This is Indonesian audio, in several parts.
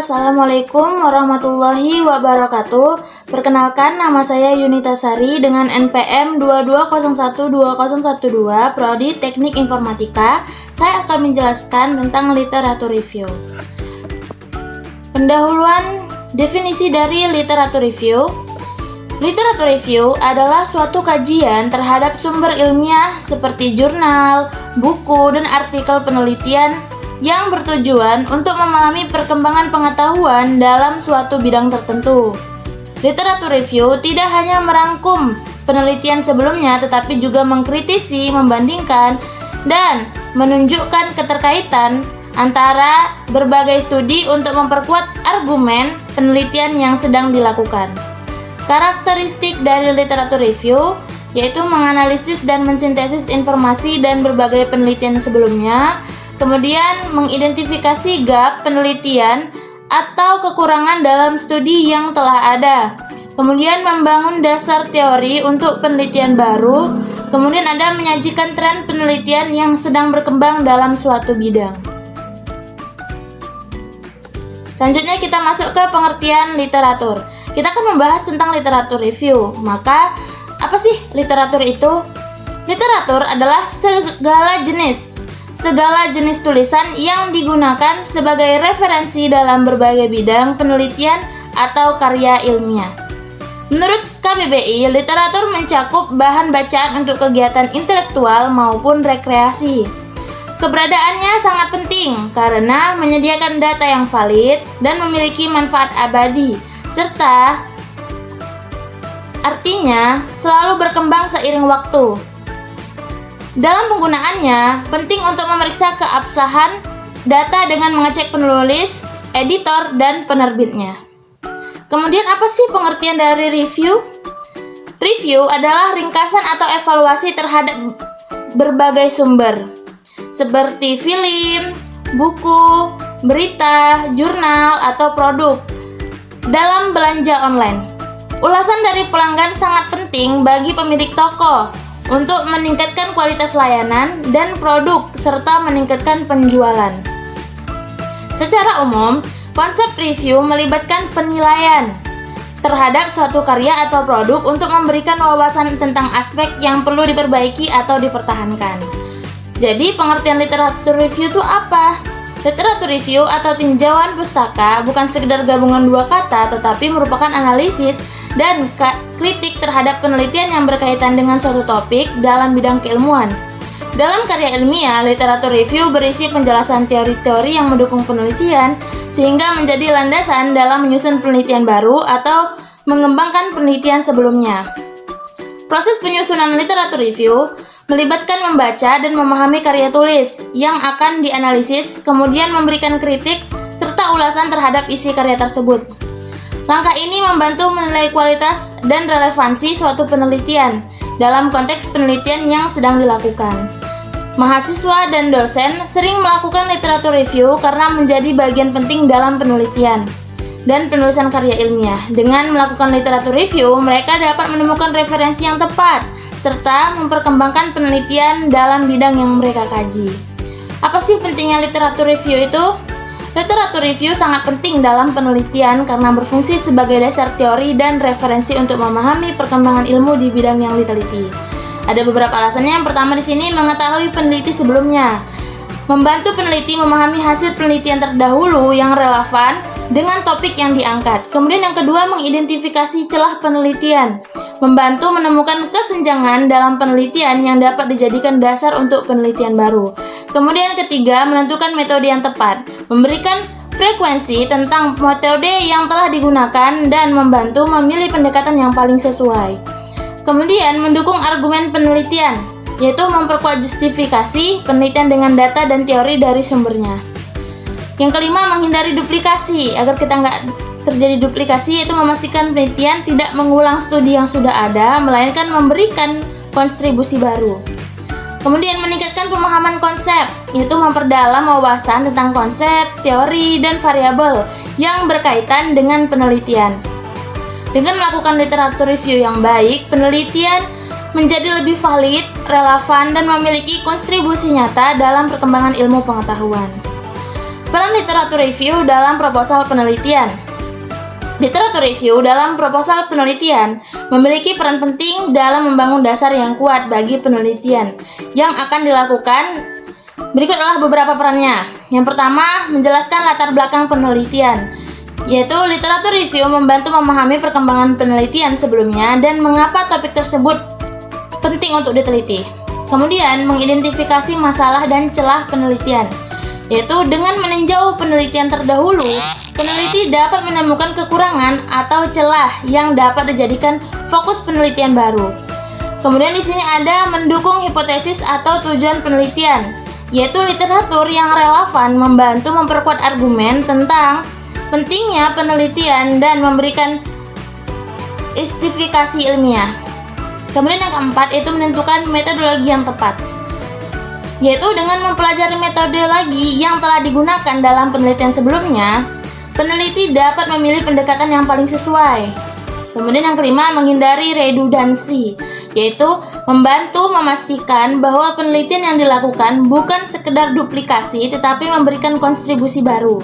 Assalamualaikum warahmatullahi wabarakatuh. Perkenalkan, nama saya Yunita Sari dengan NPM 22012012 Prodi Teknik Informatika. Saya akan menjelaskan tentang literatur review. Pendahuluan definisi dari literatur review. Literatur review adalah suatu kajian terhadap sumber ilmiah seperti jurnal, buku, dan artikel penelitian yang bertujuan untuk memahami perkembangan pengetahuan dalam suatu bidang tertentu. Literatur review tidak hanya merangkum penelitian sebelumnya, tetapi juga mengkritisi, membandingkan, dan menunjukkan keterkaitan antara berbagai studi untuk memperkuat argumen penelitian yang sedang dilakukan. Karakteristik dari literatur review yaitu menganalisis dan mensintesis informasi dan berbagai penelitian sebelumnya, kemudian mengidentifikasi gap penelitian atau kekurangan dalam studi yang telah ada, kemudian membangun dasar teori untuk penelitian baru, kemudian ada menyajikan tren penelitian yang sedang berkembang dalam suatu bidang. Selanjutnya kita masuk ke pengertian literatur. Kita akan membahas tentang literatur review. Maka, apa sih literatur itu? Literatur adalah segala jenis tulisan yang digunakan sebagai referensi dalam berbagai bidang penelitian atau karya ilmiah. Menurut KBBI, literatur mencakup bahan bacaan untuk kegiatan intelektual maupun rekreasi. Keberadaannya sangat penting karena menyediakan data yang valid dan memiliki manfaat abadi, serta artinya selalu berkembang seiring waktu. Dalam penggunaannya, penting untuk memeriksa keabsahan data dengan mengecek penulis, editor, dan penerbitnya. Kemudian apa sih pengertian dari review? Review adalah ringkasan atau evaluasi terhadap berbagai sumber, seperti film, buku, berita, jurnal, atau produk dalam belanja online. Ulasan dari pelanggan sangat penting bagi pemilik toko untuk meningkatkan kualitas layanan dan produk serta meningkatkan penjualan. Secara umum, konsep review melibatkan penilaian terhadap suatu karya atau produk untuk memberikan wawasan tentang aspek yang perlu diperbaiki atau dipertahankan. Jadi, pengertian literatur review itu apa? Literatur review atau tinjauan pustaka bukan sekedar gabungan dua kata, tetapi merupakan analisis dan kritik terhadap penelitian yang berkaitan dengan suatu topik dalam bidang keilmuan. Dalam karya ilmiah, literatur review berisi penjelasan teori-teori yang mendukung penelitian sehingga menjadi landasan dalam menyusun penelitian baru atau mengembangkan penelitian sebelumnya. Proses penyusunan literatur review melibatkan membaca dan memahami karya tulis yang akan dianalisis, kemudian memberikan kritik serta ulasan terhadap isi karya tersebut. Langkah ini membantu menilai kualitas dan relevansi suatu penelitian dalam konteks penelitian yang sedang dilakukan. Mahasiswa dan dosen sering melakukan literatur review karena menjadi bagian penting dalam penelitian dan penulisan karya ilmiah. Dengan melakukan literatur review, mereka dapat menemukan referensi yang tepat serta memperkembangkan penelitian dalam bidang yang mereka kaji. Apa sih pentingnya literatur review itu? Literatur review sangat penting dalam penelitian karena berfungsi sebagai dasar teori dan referensi untuk memahami perkembangan ilmu di bidang yang diteliti. Ada beberapa alasannya. Yang pertama di sini mengetahui peneliti sebelumnya. Membantu peneliti memahami hasil penelitian terdahulu yang relevan dengan topik yang diangkat. Kemudian yang kedua, mengidentifikasi celah penelitian. Membantu menemukan kesenjangan dalam penelitian yang dapat dijadikan dasar untuk penelitian baru. Kemudian ketiga, menentukan metode yang tepat. Memberikan frekuensi tentang metode yang telah digunakan dan membantu memilih pendekatan yang paling sesuai. Kemudian mendukung argumen penelitian, yaitu memperkuat justifikasi penelitian dengan data dan teori dari sumbernya. Yang kelima, menghindari duplikasi. Agar kita nggak terjadi duplikasi, yaitu memastikan penelitian tidak mengulang studi yang sudah ada, melainkan memberikan kontribusi baru. Kemudian meningkatkan pemahaman konsep, yaitu memperdalam wawasan tentang konsep, teori, dan variabel yang berkaitan dengan penelitian. Dengan melakukan literatur review yang baik, penelitian menjadi lebih valid, relevan, dan memiliki kontribusi nyata dalam perkembangan ilmu pengetahuan. Peran literatur review dalam proposal penelitian. Literatur review dalam proposal penelitian memiliki peran penting dalam membangun dasar yang kuat bagi penelitian yang akan dilakukan. Berikut adalah beberapa perannya. Yang pertama, menjelaskan latar belakang penelitian, yaitu literatur review membantu memahami perkembangan penelitian sebelumnya dan mengapa topik tersebut penting untuk diteliti. Kemudian, mengidentifikasi masalah dan celah penelitian, yaitu dengan meninjau penelitian terdahulu, peneliti dapat menemukan kekurangan atau celah yang dapat dijadikan fokus penelitian baru. Kemudian di sini ada mendukung hipotesis atau tujuan penelitian, yaitu literatur yang relevan membantu memperkuat argumen tentang pentingnya penelitian dan memberikan justifikasi ilmiah. Kemudian yang keempat itu menentukan metodologi yang tepat, yaitu dengan mempelajari metodologi yang telah digunakan dalam penelitian sebelumnya, peneliti dapat memilih pendekatan yang paling sesuai. Kemudian yang kelima, menghindari redundansi, yaitu membantu memastikan bahwa penelitian yang dilakukan bukan sekedar duplikasi tetapi memberikan kontribusi baru.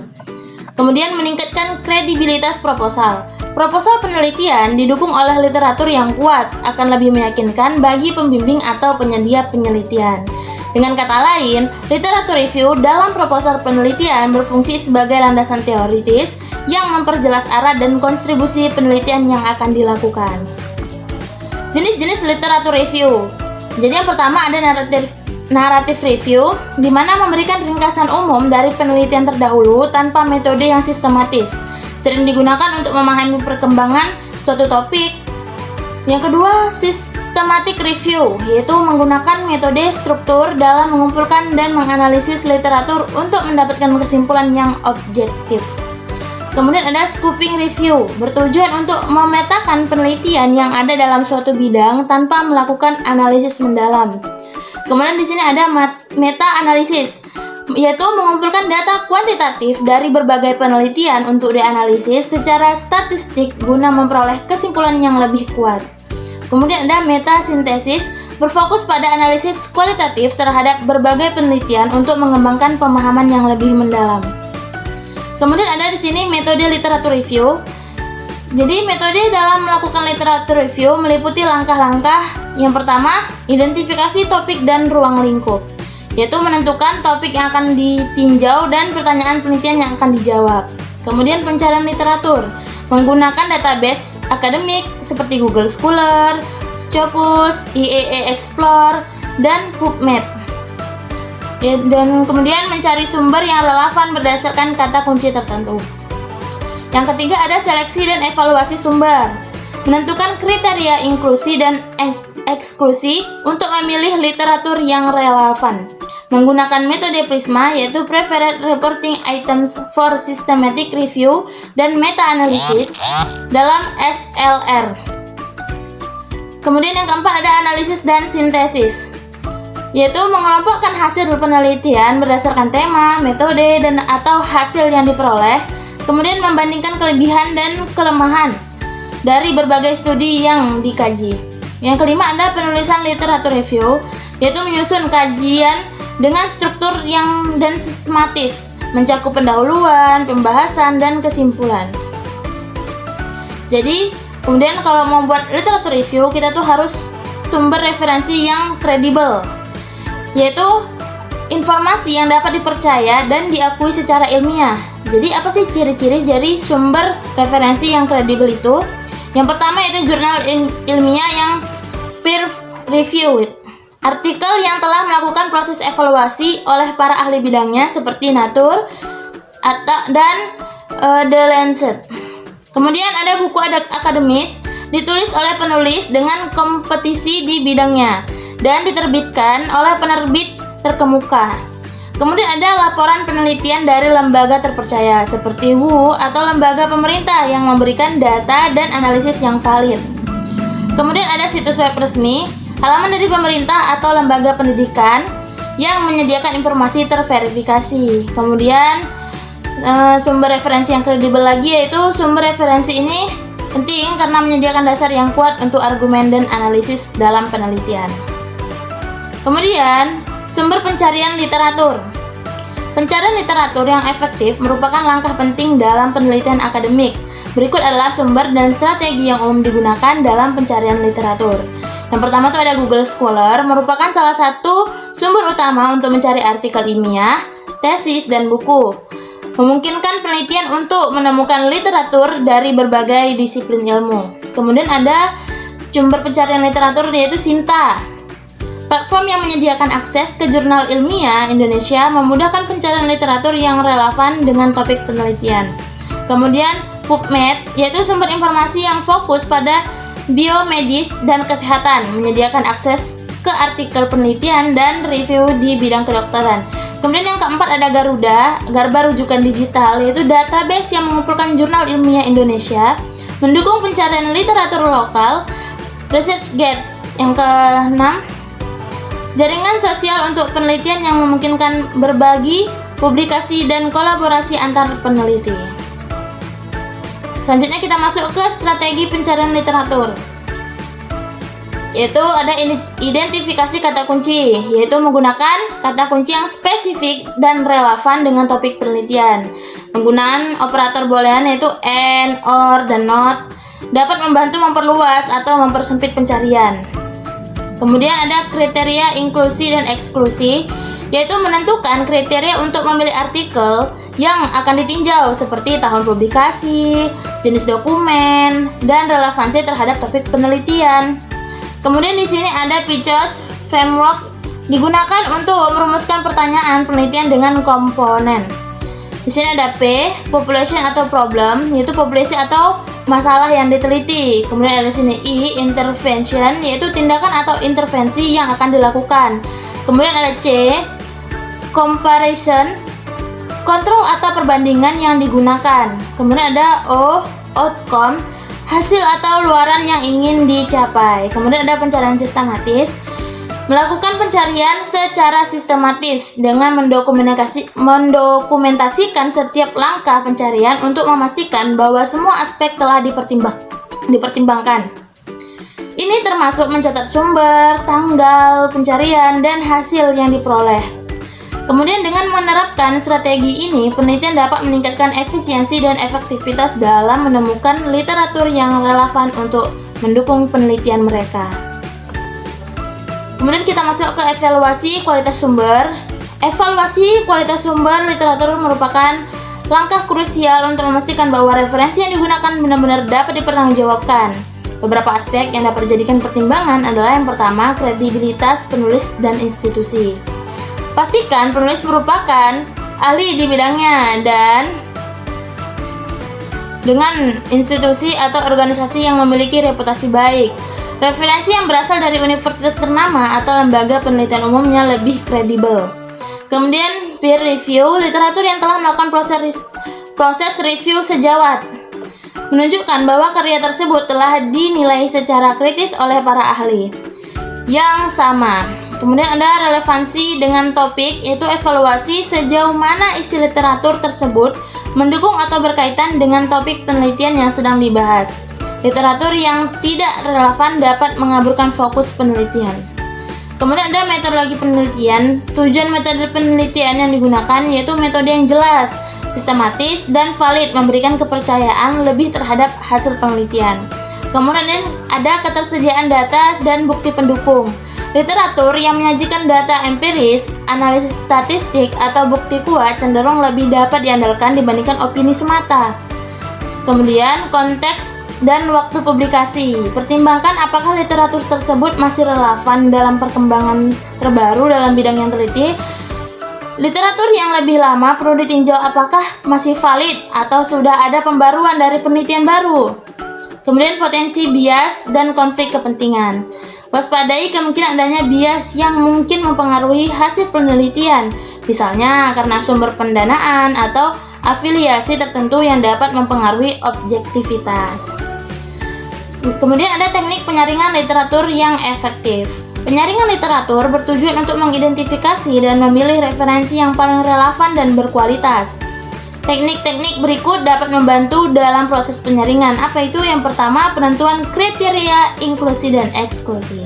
Kemudian meningkatkan kredibilitas proposal. Proposal penelitian didukung oleh literatur yang kuat akan lebih meyakinkan bagi pembimbing atau penyedia penelitian. Dengan kata lain, literatur review dalam proposal penelitian berfungsi sebagai landasan teoritis yang memperjelas arah dan kontribusi penelitian yang akan dilakukan. Jenis-jenis literatur review. Jadi yang pertama ada naratif review, di mana memberikan ringkasan umum dari penelitian terdahulu tanpa metode yang sistematis. Sering digunakan untuk memahami perkembangan suatu topik. Yang kedua, systematic review, yaitu menggunakan metode struktur dalam mengumpulkan dan menganalisis literatur untuk mendapatkan kesimpulan yang objektif. Kemudian ada scoping review, bertujuan untuk memetakan penelitian yang ada dalam suatu bidang tanpa melakukan analisis mendalam. Kemudian di sini ada meta analisis, yaitu mengumpulkan data kuantitatif dari berbagai penelitian untuk dianalisis secara statistik guna memperoleh kesimpulan yang lebih kuat. Kemudian ada metasintesis, berfokus pada analisis kualitatif terhadap berbagai penelitian untuk mengembangkan pemahaman yang lebih mendalam. Kemudian ada di sini metode literatur review. Jadi metode dalam melakukan literatur review meliputi langkah-langkah. Yang pertama, identifikasi topik dan ruang lingkup, yaitu menentukan topik yang akan ditinjau dan pertanyaan penelitian yang akan dijawab. Kemudian pencarian literatur, menggunakan database akademik seperti Google Scholar, Scopus, IEE Explore, dan PubMed. Dan kemudian mencari sumber yang relevan berdasarkan kata kunci tertentu. Yang ketiga ada seleksi dan evaluasi sumber, menentukan kriteria inklusi dan eksklusi untuk memilih literatur yang relevan. Menggunakan metode PRISMA, yaitu Preferred Reporting Items for Systematic Review dan Meta-Analysis dalam SLR. Kemudian yang keempat ada analisis dan sintesis, yaitu mengelompokkan hasil penelitian berdasarkan tema, metode, dan atau hasil yang diperoleh, kemudian membandingkan kelebihan dan kelemahan dari berbagai studi yang dikaji. Yang kelima ada penulisan literatur review, yaitu menyusun kajian dengan struktur yang dan sistematis, mencakup pendahuluan, pembahasan, dan kesimpulan. Jadi, kemudian kalau mau buat literatur review, kita tuh harus sumber referensi yang kredibel, yaitu informasi yang dapat dipercaya dan diakui secara ilmiah. Jadi, apa sih ciri-ciri dari sumber referensi yang kredibel itu? Yang pertama itu jurnal ilmiah yang peer reviewed, artikel yang telah melakukan proses evaluasi oleh para ahli bidangnya seperti Nature dan The Lancet. Kemudian ada buku akademis ditulis oleh penulis dengan kompetisi di bidangnya dan diterbitkan oleh penerbit terkemuka. Kemudian ada laporan penelitian dari lembaga terpercaya seperti WHO atau lembaga pemerintah yang memberikan data dan analisis yang valid. Kemudian ada situs web resmi, halaman dari pemerintah atau lembaga pendidikan yang menyediakan informasi terverifikasi. Kemudian sumber referensi yang kredibel lagi, yaitu sumber referensi ini penting karena menyediakan dasar yang kuat untuk argumen dan analisis dalam penelitian. Kemudian sumber pencarian literatur. Pencarian literatur yang efektif merupakan langkah penting dalam penelitian akademik. Berikut adalah sumber dan strategi yang umum digunakan dalam pencarian literatur. Yang pertama itu ada Google Scholar, merupakan salah satu sumber utama untuk mencari artikel ilmiah, tesis, dan buku. Memungkinkan penelitian untuk menemukan literatur dari berbagai disiplin ilmu. Kemudian ada sumber pencarian literatur yaitu Sinta. Platform yang menyediakan akses ke jurnal ilmiah Indonesia memudahkan pencarian literatur yang relevan dengan topik penelitian. Kemudian PubMed, yaitu sumber informasi yang fokus pada biomedis dan kesehatan, menyediakan akses ke artikel penelitian dan review di bidang kedokteran. Kemudian yang keempat ada Garuda, Garba Rujukan Digital, yaitu database yang mengumpulkan jurnal ilmiah Indonesia, mendukung pencarian literatur lokal. ResearchGate yang keenam, jaringan sosial untuk penelitian yang memungkinkan berbagi, publikasi, dan kolaborasi antar peneliti. Selanjutnya kita masuk ke strategi pencarian literatur, yaitu ada identifikasi kata kunci, yaitu menggunakan kata kunci yang spesifik dan relevan dengan topik penelitian. Penggunaan operator boolean yaitu and, or, dan not dapat membantu memperluas atau mempersempit pencarian. Kemudian ada kriteria inklusi dan eksklusi, yaitu menentukan kriteria untuk memilih artikel yang akan ditinjau seperti tahun publikasi, jenis dokumen, dan relevansi terhadap topik penelitian. Kemudian di sini ada Peaches Framework, digunakan untuk merumuskan pertanyaan penelitian dengan komponen. Di sini ada P, population atau problem, yaitu populasi atau masalah yang diteliti. Kemudian ada di sini I, intervention, yaitu tindakan atau intervensi yang akan dilakukan. Kemudian ada C, comparison, kontrol atau perbandingan yang digunakan. Kemudian ada O, outcome, hasil atau luaran yang ingin dicapai. Kemudian ada pencarian sistematis, melakukan pencarian secara sistematis dengan mendokumentasikan setiap langkah pencarian untuk memastikan bahwa semua aspek telah dipertimbangkan. Ini termasuk mencatat sumber, tanggal pencarian, dan hasil yang diperoleh. Kemudian dengan menerapkan strategi ini, penelitian dapat meningkatkan efisiensi dan efektivitas dalam menemukan literatur yang relevan untuk mendukung penelitian mereka. Kemudian kita masuk ke evaluasi kualitas sumber. Evaluasi kualitas sumber literatur merupakan langkah krusial untuk memastikan bahwa referensi yang digunakan benar-benar dapat dipertanggungjawabkan. Beberapa aspek yang dapat dijadikan pertimbangan adalah yang pertama, kredibilitas penulis dan institusi. Pastikan penulis merupakan ahli di bidangnya dan dengan institusi atau organisasi yang memiliki reputasi baik. Referensi yang berasal dari universitas ternama atau lembaga penelitian umumnya lebih kredibel. Kemudian peer review, literatur yang telah melakukan proses review sejawat, menunjukkan bahwa karya tersebut telah dinilai secara kritis oleh para ahli yang sama. Kemudian ada relevansi dengan topik, yaitu evaluasi sejauh mana isi literatur tersebut mendukung atau berkaitan dengan topik penelitian yang sedang dibahas. Literatur yang tidak relevan dapat mengaburkan fokus penelitian. Kemudian ada metodologi penelitian. Tujuan metode penelitian yang digunakan yaitu metode yang jelas, sistematis, dan valid, memberikan kepercayaan lebih terhadap hasil penelitian. Kemudian ada ketersediaan data dan bukti pendukung. Literatur yang menyajikan data empiris, analisis statistik, atau bukti kuat cenderung lebih dapat diandalkan dibandingkan opini semata. Kemudian konteks dan waktu publikasi. Pertimbangkan apakah literatur tersebut masih relevan dalam perkembangan terbaru dalam bidang yang teliti. Literatur yang lebih lama perlu ditinjau apakah masih valid atau sudah ada pembaruan dari penelitian baru. Kemudian potensi bias dan konflik kepentingan. Waspadai kemungkinan adanya bias yang mungkin mempengaruhi hasil penelitian, misalnya karena sumber pendanaan atau afiliasi tertentu yang dapat mempengaruhi objektivitas. Kemudian ada teknik penyaringan literatur yang efektif. Penyaringan literatur bertujuan untuk mengidentifikasi dan memilih referensi yang paling relevan dan berkualitas. Teknik-teknik berikut dapat membantu dalam proses penyaringan. Apa itu? Yang pertama, penentuan kriteria inklusi dan eksklusi.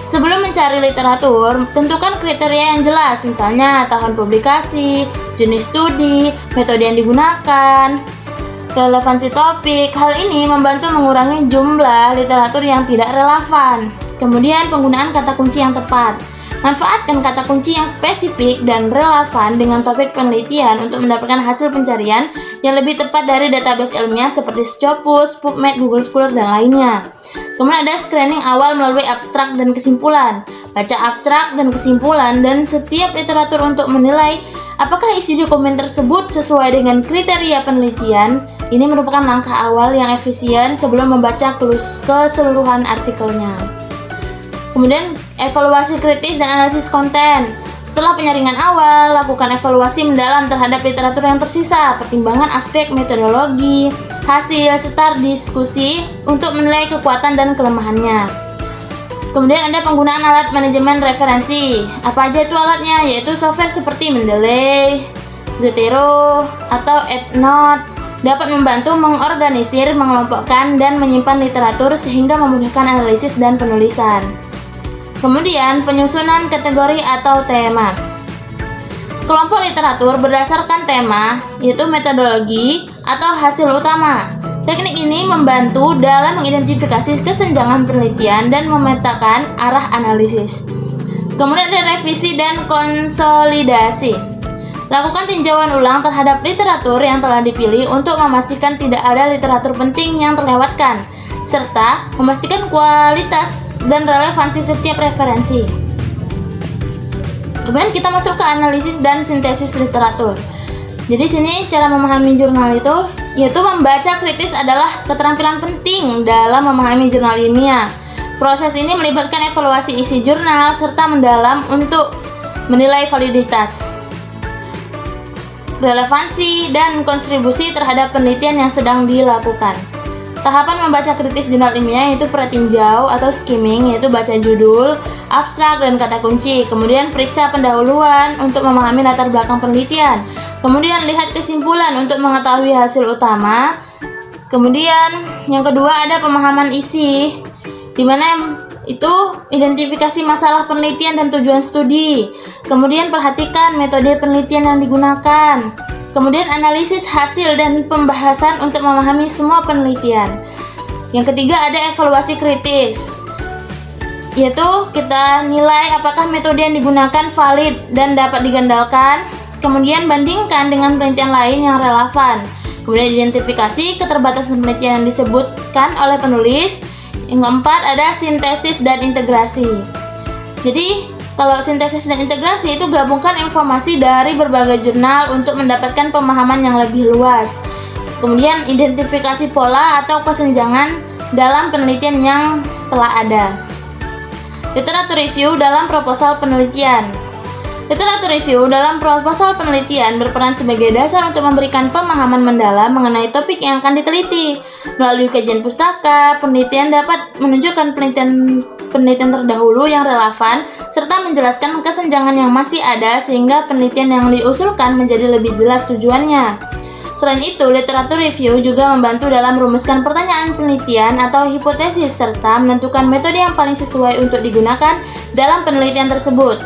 Sebelum mencari literatur, tentukan kriteria yang jelas, misalnya tahun publikasi, jenis studi, metode yang digunakan, relevansi topik. Hal ini membantu mengurangi jumlah literatur yang tidak relevan. Kemudian penggunaan kata kunci yang tepat. Manfaatkan kata kunci yang spesifik dan relevan dengan topik penelitian untuk mendapatkan hasil pencarian yang lebih tepat dari database ilmiah seperti Scopus, PubMed, Google Scholar, dan lainnya. Kemudian ada screening awal melalui abstrak dan kesimpulan. Baca abstrak dan kesimpulan dan setiap literatur untuk menilai apakah isi dokumen tersebut sesuai dengan kriteria penelitian. Ini merupakan langkah awal yang efisien sebelum membaca keseluruhan artikelnya. Kemudian evaluasi kritis dan analisis konten. Setelah penyaringan awal, lakukan evaluasi mendalam terhadap literatur yang tersisa, pertimbangan aspek metodologi, hasil, serta diskusi untuk menilai kekuatan dan kelemahannya. Kemudian ada penggunaan alat manajemen referensi. Apa aja itu alatnya? Yaitu software seperti Mendeley, Zotero, atau EndNote dapat membantu mengorganisir, mengelompokkan, dan menyimpan literatur sehingga memudahkan analisis dan penulisan. Kemudian penyusunan kategori atau tema. Kelompok literatur berdasarkan tema, yaitu metodologi atau hasil utama. Teknik ini membantu dalam mengidentifikasi kesenjangan penelitian dan memetakan arah analisis. Kemudian ada revisi dan konsolidasi. Lakukan tinjauan ulang terhadap literatur yang telah dipilih untuk memastikan tidak ada literatur penting yang terlewatkan, serta memastikan kualitas dan relevansi setiap referensi. Kemudian kita masuk ke analisis dan sintesis literatur. Jadi sini cara memahami jurnal itu yaitu membaca kritis adalah keterampilan penting dalam memahami jurnal ilmiah. Proses ini melibatkan evaluasi isi jurnal serta mendalam untuk menilai validitas, relevansi, dan kontribusi terhadap penelitian yang sedang dilakukan. Tahapan membaca kritis jurnal ilmiah yaitu pratinjau atau skimming, yaitu baca judul, abstrak, dan kata kunci. Kemudian periksa pendahuluan untuk memahami latar belakang penelitian. Kemudian lihat kesimpulan untuk mengetahui hasil utama. Kemudian yang kedua ada pemahaman isi, di mana itu identifikasi masalah penelitian dan tujuan studi. Kemudian perhatikan metode penelitian yang digunakan. Kemudian analisis hasil dan pembahasan untuk memahami semua penelitian. Yang ketiga ada evaluasi kritis, yaitu kita nilai apakah metode yang digunakan valid dan dapat digandalkan. Kemudian bandingkan dengan penelitian lain yang relevan. Kemudian identifikasi keterbatasan penelitian yang disebutkan oleh penulis. Yang keempat ada sintesis dan integrasi. Jadi kalau sintesis dan integrasi itu gabungkan informasi dari berbagai jurnal untuk mendapatkan pemahaman yang lebih luas. Kemudian identifikasi pola atau kesenjangan dalam penelitian yang telah ada. Literatur review dalam proposal penelitian. Literatur review dalam proposal penelitian berperan sebagai dasar untuk memberikan pemahaman mendalam mengenai topik yang akan diteliti. Melalui kajian pustaka, penelitian dapat menunjukkan penelitian terdahulu yang relevan, serta menjelaskan kesenjangan yang masih ada sehingga penelitian yang diusulkan menjadi lebih jelas tujuannya. Selain itu, literatur review juga membantu dalam merumuskan pertanyaan penelitian atau hipotesis, serta menentukan metode yang paling sesuai untuk digunakan dalam penelitian tersebut.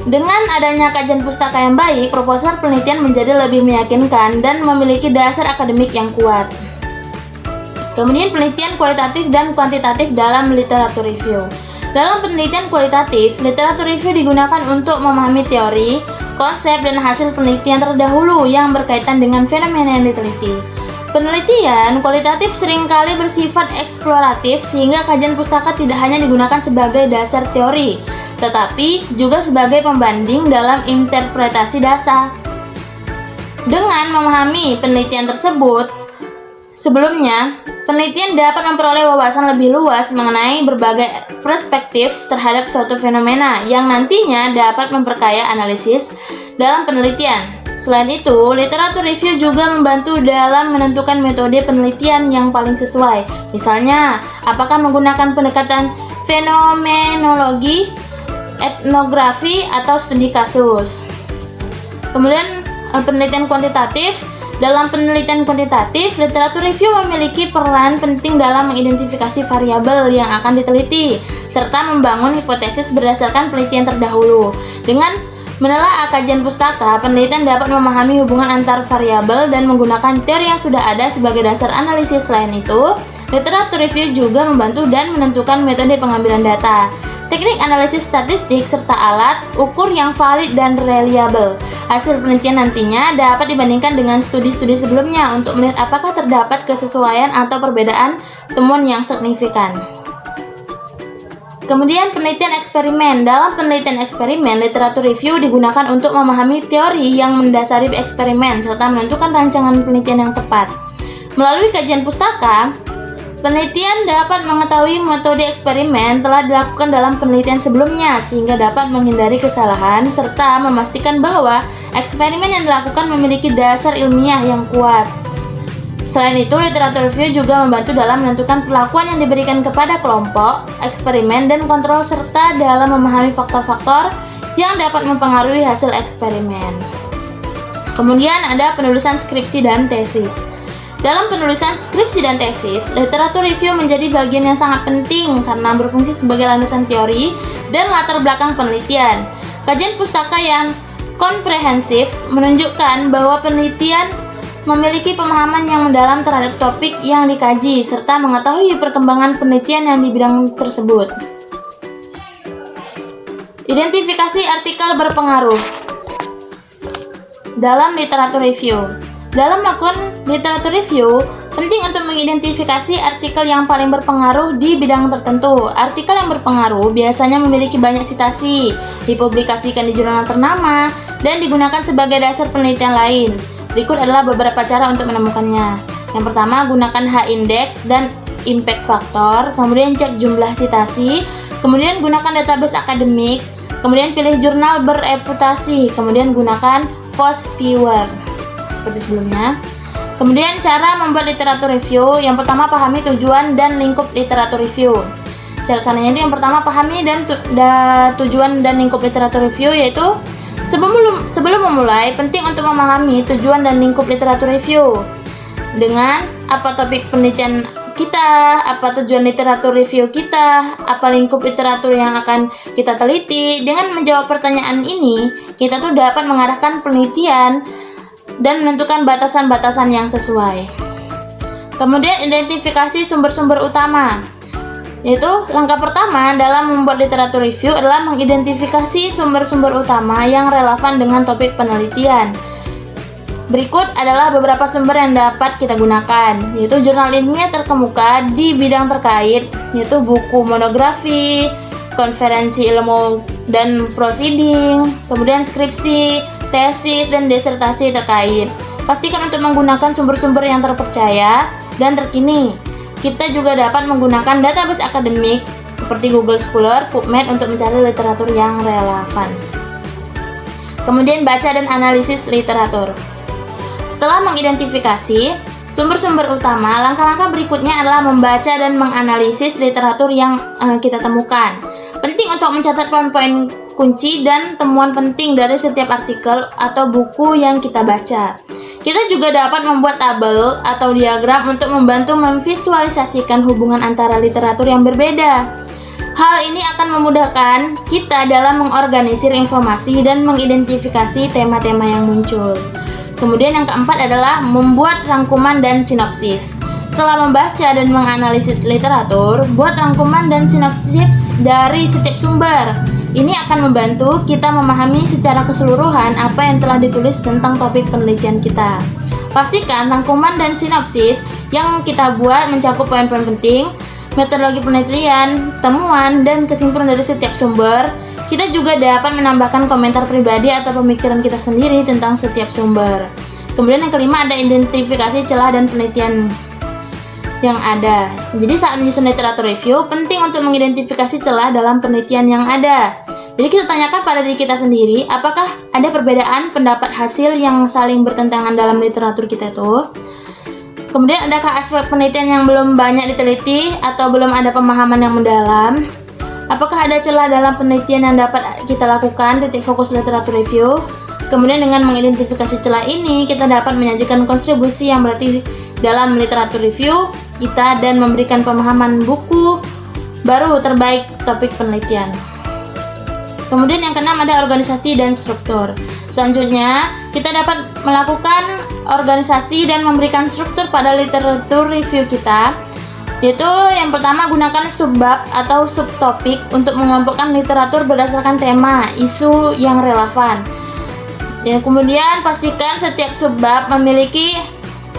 Dengan adanya kajian pustaka yang baik, proposal penelitian menjadi lebih meyakinkan dan memiliki dasar akademik yang kuat. Kemudian penelitian kualitatif dan kuantitatif dalam literatur review. Dalam penelitian kualitatif, literatur review digunakan untuk memahami teori, konsep, dan hasil penelitian terdahulu yang berkaitan dengan fenomena yang diteliti. Penelitian kualitatif seringkali bersifat eksploratif sehingga kajian pustaka tidak hanya digunakan sebagai dasar teori, tetapi juga sebagai pembanding dalam interpretasi data. Dengan memahami penelitian tersebut, sebelumnya, penelitian dapat memperoleh wawasan lebih luas mengenai berbagai perspektif terhadap suatu fenomena yang nantinya dapat memperkaya analisis dalam penelitian. Selain itu, literatur review juga membantu dalam menentukan metode penelitian yang paling sesuai. Misalnya, apakah menggunakan pendekatan fenomenologi, etnografi, atau studi kasus. Kemudian, penelitian kuantitatif. Dalam penelitian kuantitatif, literatur review memiliki peran penting dalam mengidentifikasi variabel yang akan diteliti, serta membangun hipotesis berdasarkan penelitian terdahulu. Dengan Menelaah kajian pustaka, penelitian dapat memahami hubungan antar variabel dan menggunakan teori yang sudah ada sebagai dasar analisis. Selain itu, literatur review juga membantu dan menentukan metode pengambilan data, teknik analisis statistik, serta alat ukur yang valid dan reliable. Hasil penelitian nantinya dapat dibandingkan dengan studi-studi sebelumnya untuk melihat apakah terdapat kesesuaian atau perbedaan temuan yang signifikan. Kemudian penelitian eksperimen. Dalam penelitian eksperimen, literatur review digunakan untuk memahami teori yang mendasari eksperimen serta menentukan rancangan penelitian yang tepat. Melalui kajian pustaka, penelitian dapat mengetahui metode eksperimen telah dilakukan dalam penelitian sebelumnya sehingga dapat menghindari kesalahan serta memastikan bahwa eksperimen yang dilakukan memiliki dasar ilmiah yang kuat. Selain itu, literatur review juga membantu dalam menentukan perlakuan yang diberikan kepada kelompok, eksperimen, dan kontrol serta dalam memahami faktor-faktor yang dapat mempengaruhi hasil eksperimen. Kemudian ada penulisan skripsi dan tesis. Dalam penulisan skripsi dan tesis, literatur review menjadi bagian yang sangat penting karena berfungsi sebagai landasan teori dan latar belakang penelitian. Kajian pustaka yang komprehensif menunjukkan bahwa penelitian memiliki pemahaman yang mendalam terhadap topik yang dikaji, serta mengetahui perkembangan penelitian yang di bidang tersebut. Identifikasi artikel berpengaruh dalam literatur review. Dalam melakukan literatur review, penting untuk mengidentifikasi artikel yang paling berpengaruh di bidang tertentu. Artikel yang berpengaruh biasanya memiliki banyak sitasi, dipublikasikan di jurnal ternama, dan digunakan sebagai dasar penelitian lain. Berikut adalah beberapa cara untuk menemukannya. Yang pertama, gunakan H-index dan impact factor, kemudian cek jumlah sitasi, kemudian gunakan database akademik, kemudian pilih jurnal bereputasi, kemudian gunakan Fast Viewer seperti sebelumnya. Kemudian cara membuat literatur review, yang pertama pahami tujuan dan lingkup literatur review. Caranya itu yang pertama pahami dan tujuan dan lingkup literatur review, yaitu Sebelum memulai, penting untuk memahami tujuan dan lingkup literatur review. Dengan apa topik penelitian kita, apa tujuan literatur review kita, apa lingkup literatur yang akan kita teliti. Dengan menjawab pertanyaan ini, kita tuh dapat mengarahkan penelitian dan menentukan batasan-batasan yang sesuai. Kemudian identifikasi sumber-sumber utama. Yaitu langkah pertama dalam membuat literatur review adalah mengidentifikasi sumber-sumber utama yang relevan dengan topik penelitian. Berikut adalah beberapa sumber yang dapat kita gunakan, yaitu jurnal ilmiah terkemuka di bidang terkait, yaitu buku monografi, konferensi ilmu dan proceeding, kemudian skripsi, tesis, dan disertasi terkait. Pastikan untuk menggunakan sumber-sumber yang terpercaya dan terkini. Kita juga dapat menggunakan database akademik seperti Google Scholar, PubMed untuk mencari literatur yang relevan. Kemudian baca dan analisis literatur. Setelah mengidentifikasi sumber-sumber utama, langkah-langkah berikutnya adalah membaca dan menganalisis literatur yang kita temukan. Penting untuk mencatat poin-poin kunci dan temuan penting dari setiap artikel atau buku yang kita baca. Kita juga dapat membuat tabel atau diagram untuk membantu memvisualisasikan hubungan antara literatur yang berbeda. Hal ini akan memudahkan kita dalam mengorganisir informasi dan mengidentifikasi tema-tema yang muncul. Kemudian yang keempat adalah membuat rangkuman dan sinopsis. Setelah membaca dan menganalisis literatur, buat rangkuman dan sinopsis dari setiap sumber. Ini akan membantu kita memahami secara keseluruhan apa yang telah ditulis tentang topik penelitian kita. Pastikan rangkuman dan sinopsis yang kita buat mencakup poin-poin penting, metodologi penelitian, temuan, dan kesimpulan dari setiap sumber. Kita juga dapat menambahkan komentar pribadi atau pemikiran kita sendiri tentang setiap sumber. Kemudian yang kelima ada identifikasi celah dan penelitian yang ada. Jadi saat menyusun literatur review, penting untuk mengidentifikasi celah dalam penelitian yang ada. Jadi kita tanyakan pada diri kita sendiri, apakah ada perbedaan pendapat hasil yang saling bertentangan dalam literatur kita itu? Kemudian adakah aspek penelitian yang belum banyak diteliti atau belum ada pemahaman yang mendalam? Apakah ada celah dalam penelitian yang dapat kita lakukan? Titik fokus literatur review. Kemudian dengan mengidentifikasi celah ini, kita dapat menyajikan kontribusi yang berarti dalam literatur review kita dan memberikan pemahaman buku baru terbaik topik penelitian. Kemudian yang keenam ada organisasi dan struktur. Selanjutnya, kita dapat melakukan organisasi dan memberikan struktur pada literatur review kita. Yaitu yang pertama, gunakan subbab atau subtopik untuk mengelompokkan literatur berdasarkan tema, isu yang relevan. Ya, kemudian pastikan setiap subbab memiliki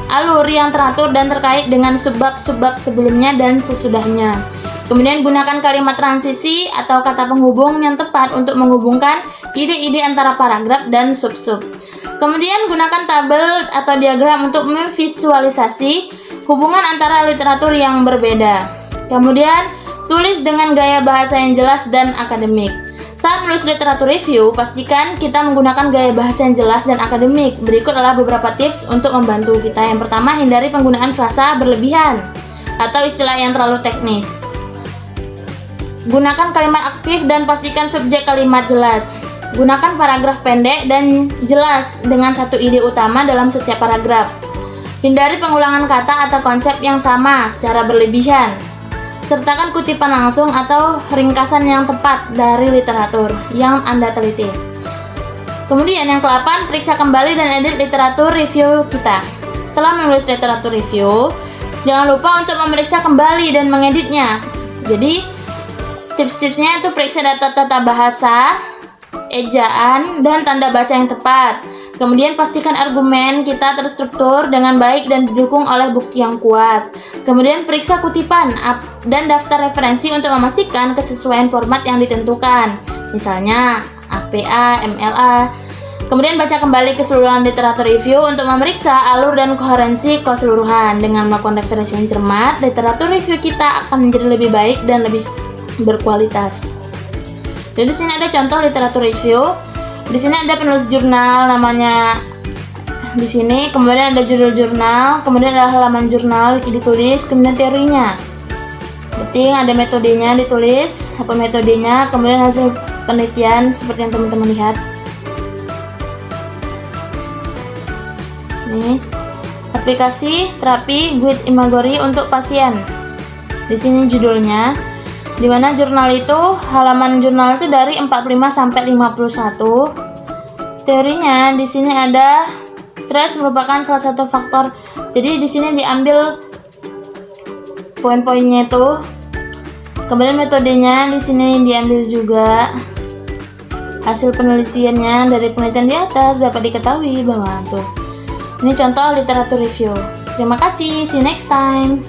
alur yang teratur dan terkait dengan subbab-subbab sebelumnya dan sesudahnya. Kemudian gunakan kalimat transisi atau kata penghubung yang tepat untuk menghubungkan ide-ide antara paragraf dan sub-sub. Kemudian gunakan tabel atau diagram untuk memvisualisasi hubungan antara literatur yang berbeda. Kemudian tulis dengan gaya bahasa yang jelas dan akademik. Saat menulis literatur review, pastikan kita menggunakan gaya bahasa yang jelas dan akademik. Berikut adalah beberapa tips untuk membantu kita. Yang pertama, hindari penggunaan frasa berlebihan atau istilah yang terlalu teknis. Gunakan kalimat aktif dan pastikan subjek kalimat jelas. Gunakan paragraf pendek dan jelas dengan satu ide utama dalam setiap paragraf. Hindari pengulangan kata atau konsep yang sama secara berlebihan. Sertakan kutipan langsung atau ringkasan yang tepat dari literatur yang Anda teliti. Kemudian yang ke-8, periksa kembali dan edit literatur review kita. Setelah menulis literatur review, jangan lupa untuk memeriksa kembali dan mengeditnya. Jadi, tips-tipsnya itu periksa data-data bahasa, ejaan, dan tanda baca yang tepat. Kemudian pastikan argumen kita terstruktur dengan baik dan didukung oleh bukti yang kuat. Kemudian periksa kutipan dan daftar referensi untuk memastikan kesesuaian format yang ditentukan. Misalnya APA, MLA. Kemudian baca kembali keseluruhan literatur review untuk memeriksa alur dan koherensi keseluruhan. Dengan melakukan referensi yang cermat, literatur review kita akan menjadi lebih baik dan lebih berkualitas. Jadi di sini ada contoh literatur review. Di sini ada penulis jurnal namanya di sini, kemudian ada judul jurnal, kemudian ada halaman jurnal ditulis, kemudian teorinya. Penting ada metodenya ditulis, apa metodenya, kemudian hasil penelitian seperti yang teman-teman lihat. Ini aplikasi terapi Guide Imagory untuk pasien. Di sini judulnya. Di mana jurnal itu, halaman jurnal itu dari 45 sampai 51. Teorinya di sini ada stres merupakan salah satu faktor. Jadi di sini diambil poin-poinnya itu. Kemudian metodenya di sini diambil juga. Hasil penelitiannya dari penelitian di atas dapat diketahui bahwa tuh. Ini contoh literatur review. Terima kasih, see you next time.